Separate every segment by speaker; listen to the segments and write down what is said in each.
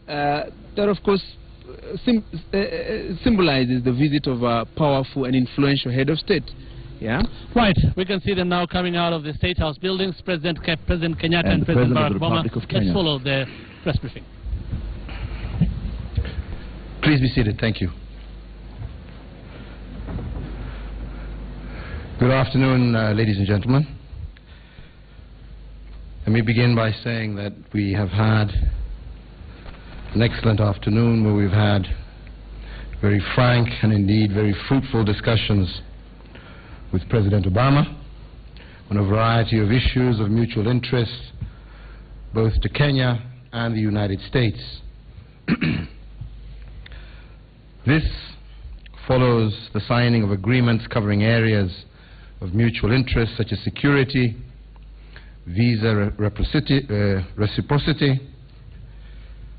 Speaker 1: that of course symbolizes the visit of a powerful and influential head of state. Yeah.
Speaker 2: Right. We can see them now coming out of the State House buildings. President Kenyatta and President Barack Obama. Let's follow the press briefing.
Speaker 3: Please be seated. Thank you. Good afternoon, ladies and gentlemen. Let me begin by saying that we have had an excellent afternoon where we've had very frank and indeed very fruitful discussions with President Obama on a variety of issues of mutual interest both to Kenya and the United States. This follows the signing of agreements covering areas of mutual interest such as security, visa reciprocity,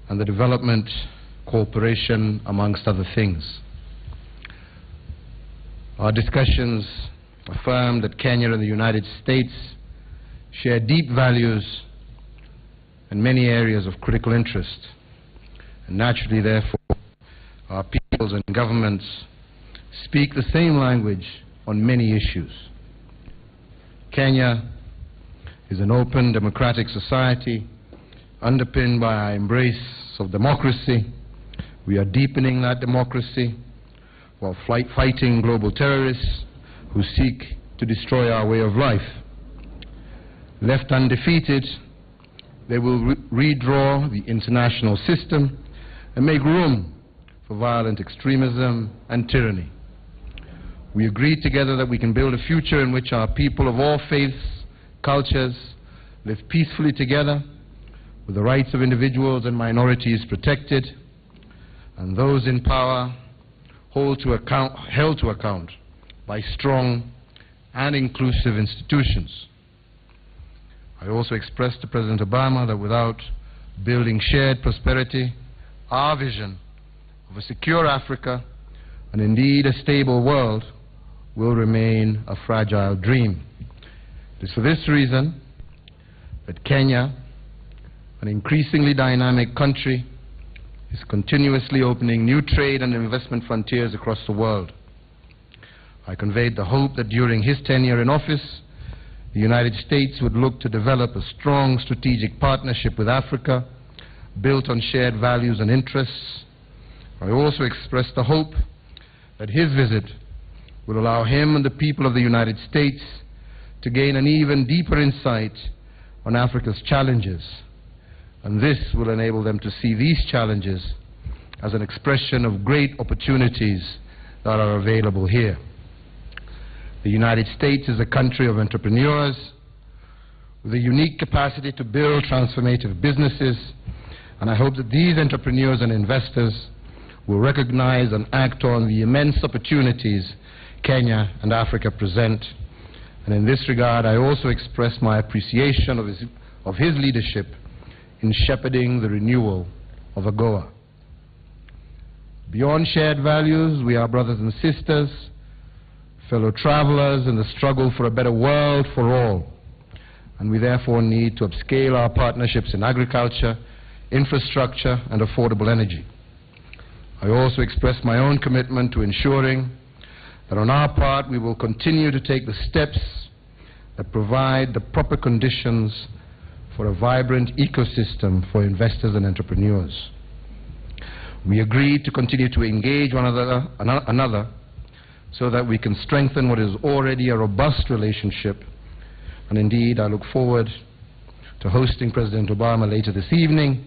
Speaker 3: and the development cooperation, amongst other things. Our discussions affirmed that Kenya and the United States share deep values in many areas of critical interest, and naturally, therefore, our peoples and governments speak the same language on many issues. Kenya is an open, democratic society underpinned by our embrace of democracy. We are deepening that democracy while fighting global terrorists who seek to destroy our way of life. Left undefeated, they will redraw the international system and make room for violent extremism and tyranny. We agreed together that we can build a future in which our people of all faiths, cultures, live peacefully together, with the rights of individuals and minorities protected, and those in power held to account by strong and inclusive institutions. I also expressed to President Obama that without building shared prosperity, our vision of a secure Africa and indeed a stable world will remain a fragile dream. It is for this reason that Kenya, an increasingly dynamic country, is continuously opening new trade and investment frontiers across the world. I conveyed the hope that during his tenure in office, the United States would look to develop a strong strategic partnership with Africa built on shared values and interests. I also expressed the hope that his visit will allow him and the people of the United States to gain an even deeper insight on Africa's challenges, and this will enable them to see these challenges as an expression of great opportunities that are available here. The United States is a country of entrepreneurs with a unique capacity to build transformative businesses, and I hope that these entrepreneurs and investors will recognize and act on the immense opportunities Kenya and Africa present. And in this regard, I also express my appreciation of his leadership in shepherding the renewal of AGOA. Beyond shared values, we are brothers and sisters, fellow travelers in the struggle for a better world for all. And we therefore need to upscale our partnerships in agriculture, infrastructure, and affordable energy. I also express my own commitment to ensuring that on our part we will continue to take the steps that provide the proper conditions for a vibrant ecosystem for investors and entrepreneurs. We agreed to continue to engage one another so that we can strengthen what is already a robust relationship. And indeed, I look forward to hosting President Obama later this evening,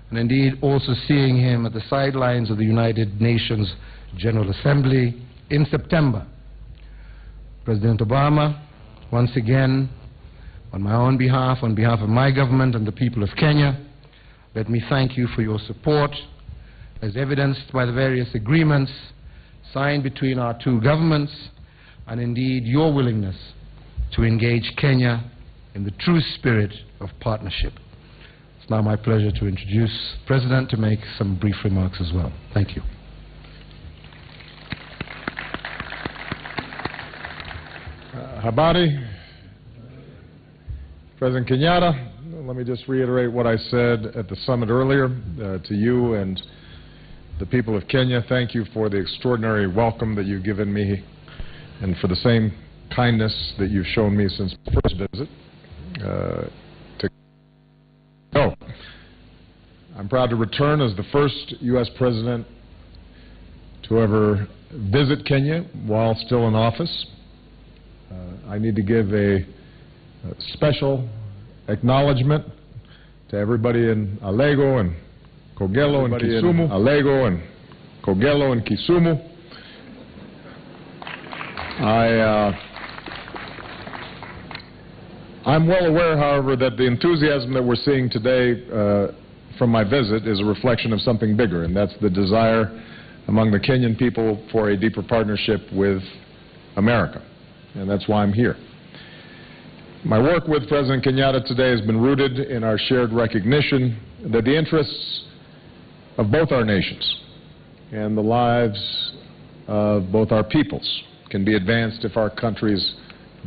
Speaker 3: and indeed also seeing him at the sidelines of the United Nations General Assembly in September. President Obama, once again, on my own behalf, on behalf of my government and the people of Kenya, let me thank you for your support, as evidenced by the various agreements signed between our two governments, and indeed your willingness to engage Kenya in the true spirit of partnership. It's now my pleasure to introduce the President to make some brief remarks as well. Thank you.
Speaker 4: Habari, President Kenyatta, let me just reiterate what I said at the summit earlier to you and the people of Kenya. Thank you for the extraordinary welcome that you've given me and for the same kindness that you've shown me since my first visit. I'm proud to return as the first U.S. president to ever visit Kenya while still in office. I need to give a special acknowledgement to everybody in Alego and Kogelo and Kisumu. I'm well aware, however, that the enthusiasm that we're seeing today from my visit is a reflection of something bigger, and that's the desire among the Kenyan people for a deeper partnership with America, and that's why I'm here. My work with President Kenyatta today has been rooted in our shared recognition that the interests of both our nations and the lives of both our peoples can be advanced if our countries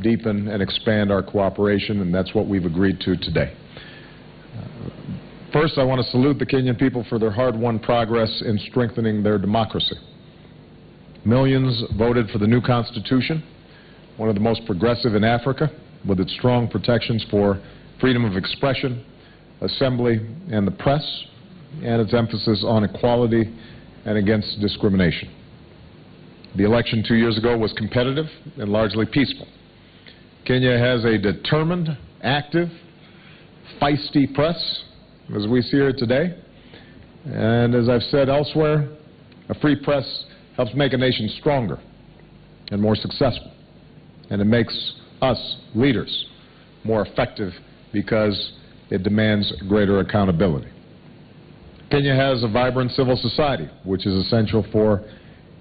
Speaker 4: deepen and expand our cooperation, and that's what we've agreed to today. First, I want to salute the Kenyan people for their hard-won progress in strengthening their democracy. Millions voted for the new constitution, one of the most progressive in Africa, with its strong protections for freedom of expression, assembly, and the press, and its emphasis on equality and against discrimination. The election 2 years ago was competitive and largely peaceful. Kenya has a determined, active, feisty press, as we see here today. And as I've said elsewhere, a free press helps make a nation stronger and more successful. And it makes us, leaders, more effective because it demands greater accountability. Kenya has a vibrant civil society, which is essential for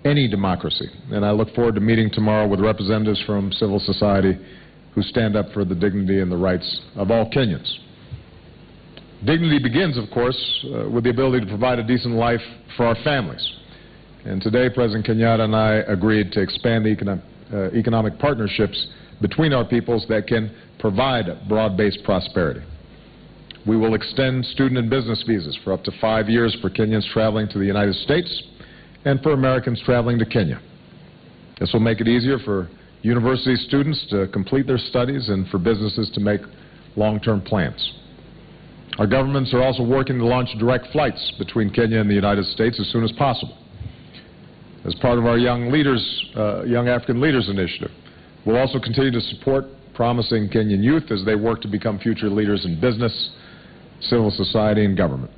Speaker 4: any democracy. And I look forward to meeting tomorrow with representatives from civil society who stand up for the dignity and the rights of all Kenyans. Dignity begins, of course, with the ability to provide a decent life for our families. And today, President Kenyatta and I agreed to expand the economic partnerships between our peoples that can provide broad-based prosperity. We will extend student and business visas for up to 5 years for Kenyans traveling to the United States and for Americans traveling to Kenya. This will make it easier for university students to complete their studies and for businesses to make long-term plans. Our governments are also working to launch direct flights between Kenya and the United States as soon as possible. As part of our Young African Leaders Initiative, we'll also continue to support promising Kenyan youth as they work to become future leaders in business, civil society, and government.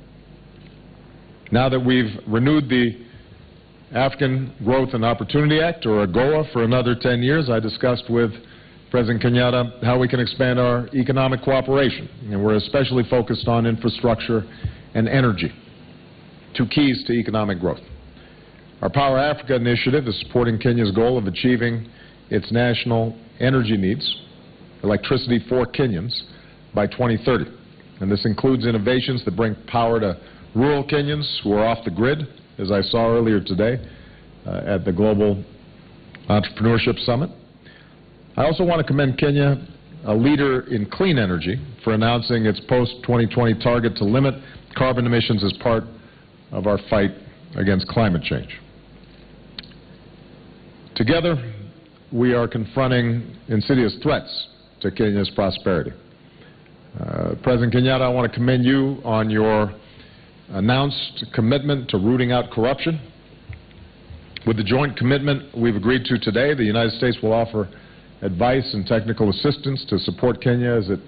Speaker 4: Now that we've renewed the African Growth and Opportunity Act, or AGOA, for another 10 years, I discussed with President Kenyatta how we can expand our economic cooperation, and we're especially focused on infrastructure and energy, two keys to economic growth. Our Power Africa initiative is supporting Kenya's goal of achieving its national energy needs, electricity for Kenyans, by 2030. And this includes innovations that bring power to rural Kenyans who are off the grid, as I saw earlier today at the Global Entrepreneurship Summit. I also want to commend Kenya, a leader in clean energy, for announcing its post-2020 target to limit carbon emissions as part of our fight against climate change. Together, we are confronting insidious threats to Kenya's prosperity. President Kenyatta, I want to commend you on your announced commitment to rooting out corruption. With the joint commitment we've agreed to today, the United States will offer advice and technical assistance to support Kenya as it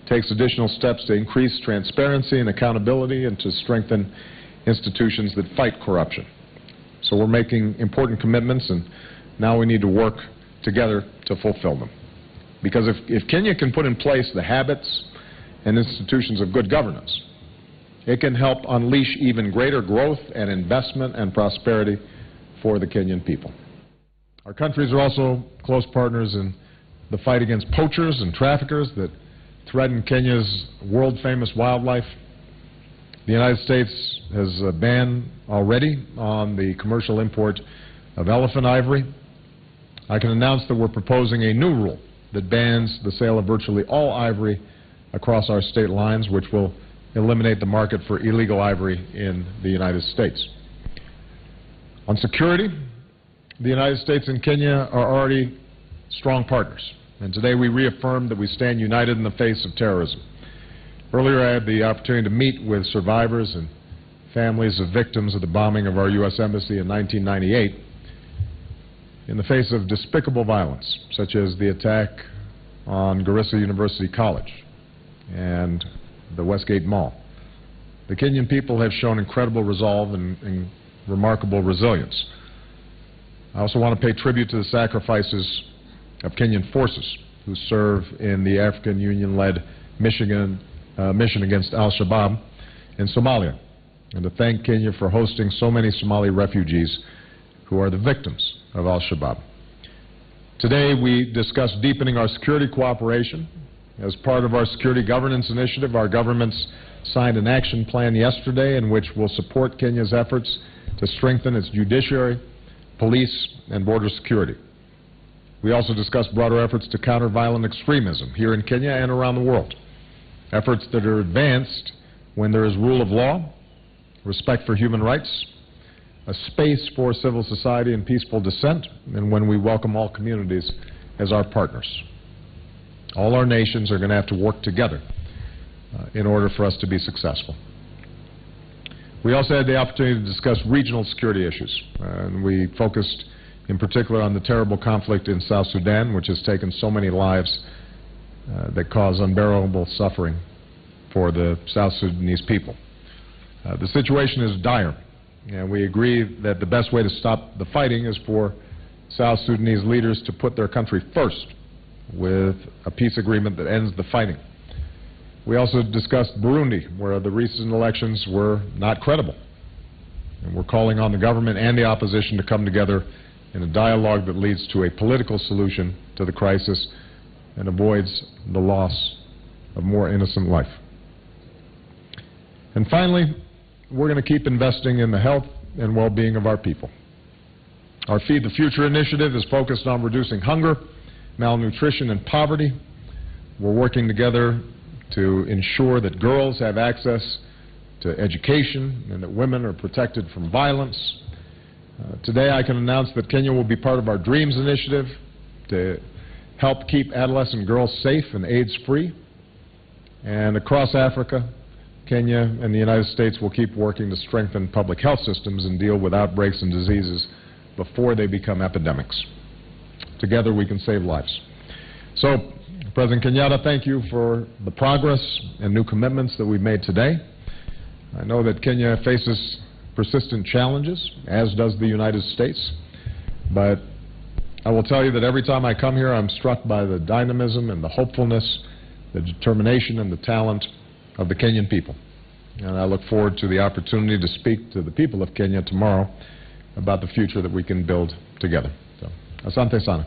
Speaker 4: takes additional steps to increase transparency and accountability and to strengthen institutions that fight corruption. So we're making important commitments, and now we need to work together to fulfill them. Because if Kenya can put in place the habits and institutions of good governance, it can help unleash even greater growth and investment and prosperity for the Kenyan people. Our countries are also close partners in the fight against poachers and traffickers that threaten Kenya's world-famous wildlife. The United States has a ban already on the commercial import of elephant ivory. I can announce that we're proposing a new rule that bans the sale of virtually all ivory across our state lines, which will eliminate the market for illegal ivory in the United States. On security, the United States and Kenya are already strong partners, and today we reaffirmed that we stand united in the face of terrorism. Earlier, I had the opportunity to meet with survivors and families of victims of the bombing of our U.S. Embassy in 1998 in the face of despicable violence, such as the attack on Garissa University College and the Westgate Mall. The Kenyan people have shown incredible resolve and remarkable resilience. I also want to pay tribute to the sacrifices of Kenyan forces who serve in the African Union-led mission against al-Shabaab in Somalia, and to thank Kenya for hosting so many Somali refugees who are the victims of al-Shabaab. Today we discussed deepening our security cooperation. As part of our security governance initiative, our governments signed an action plan yesterday in which we'll support Kenya's efforts to strengthen its judiciary, police, and border security. We also discussed broader efforts to counter violent extremism here in Kenya and around the world, efforts that are advanced when there is rule of law, respect for human rights, a space for civil society and peaceful dissent, and when we welcome all communities as our partners. All our nations are going to have to work together in order for us to be successful. We also had the opportunity to discuss regional security issues, and we focused in particular on the terrible conflict in South Sudan, which has taken so many lives that cause unbearable suffering for the South Sudanese people. The situation is dire, and we agree that the best way to stop the fighting is for South Sudanese leaders to put their country first with a peace agreement that ends the fighting. We also discussed Burundi, where the recent elections were not credible, and we're calling on the government and the opposition to come together in a dialogue that leads to a political solution to the crisis and avoids the loss of more innocent life. And finally, we're going to keep investing in the health and well-being of our people. Our Feed the Future initiative is focused on reducing hunger, malnutrition, and poverty. We're working together to ensure that girls have access to education and that women are protected from violence. Today I can announce that Kenya will be part of our DREAMS initiative to help keep adolescent girls safe and AIDS-free. And across Africa, Kenya and the United States will keep working to strengthen public health systems and deal with outbreaks and diseases before they become epidemics. Together we can save lives. So, President Kenyatta, thank you for the progress and new commitments that we've made today. I know that Kenya faces persistent challenges, as does the United States, but I will tell you that every time I come here, I'm struck by the dynamism and the hopefulness, the determination and the talent of the Kenyan people. And I look forward to the opportunity to speak to the people of Kenya tomorrow about the future that we can build together. So, asante sana.